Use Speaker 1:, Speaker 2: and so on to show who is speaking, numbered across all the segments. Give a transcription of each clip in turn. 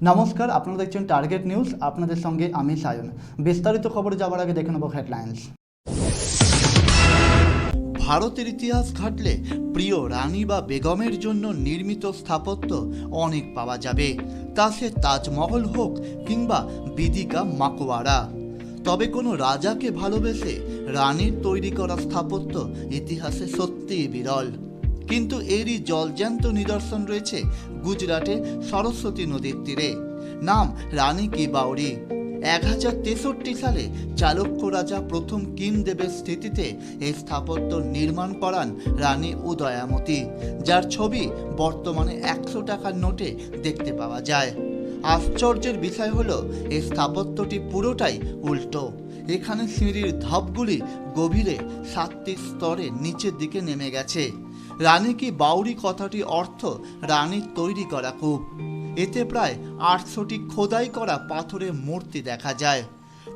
Speaker 1: নমস্কার, আপনারা দেখছেন টার্গেট নিউজ। আপনাদের সঙ্গে আমি সায়ন। বিস্তারিত খবরে যাওয়ার আগে দেখে নেব হেডলাইন্স। ভারতের ইতিহাস ঘাটলে প্রিয় রানী বা বেগমের জন্য নির্মিত স্থাপত্য অনেক পাওয়া যাবে, তা সে তাজমহল হোক কিংবা বিদিকা মাকোয়ারা। তবে কোনো রাজাকে ভালোবেসে রানীর তৈরি করা স্থাপত্য ইতিহাসে সত্যিই বিরল। কিন্তু এরই জলজ্যান্ত নিদর্শন রয়েছে গুজরাটে সরস্বতী নদীর তীরে। নাম রানী কি বাউরি। 1063 সালে চালুক্য রাজা প্রথম কিমদেবের স্মৃতিতে এই স্থাপত্য নির্মাণ করান রানী উদয়ামতি, যার ছবি বর্তমানে 100 টাকার নোটে দেখতে পাওয়া যায়। আশ্চর্যের বিষয় হলো এই স্থাপত্যটি পুরোটাই উল্টো। এখানে সিঁড়ির ধাপগুলি গভীরে 7টি স্তরে নিচের দিকে নেমে গেছে। রানী কি বাউরি কথাটির অর্থ রানীর তৈরি করা কূপ। এতে প্রায় 800টি খোদাই করা পাথরের মূর্তি দেখা যায়।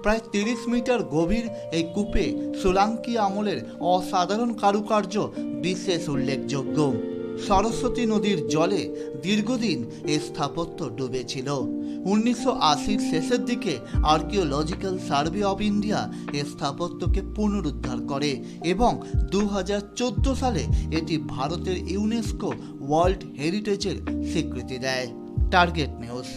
Speaker 1: প্রায় 30 মিটার গভীর এই কূপে সোলাঙ্কি আমলের অসাধারণ কারুকার্য বিশেষ উল্লেখযোগ্য। সরস্বতী নদীর জলে দীর্ঘদিন এই স্থাপত্য ডুবেছিল। 1980-র শেষের দিকে আর্কিওলজিক্যাল সার্ভে অব ইন্ডিয়া এই স্থাপত্যকে পুনরুদ্ধার করে এবং 2014 সালে এটি ভারতের ইউনেস্কো ওয়ার্ল্ড হেরিটেজের স্বীকৃতি দেয়। Target news.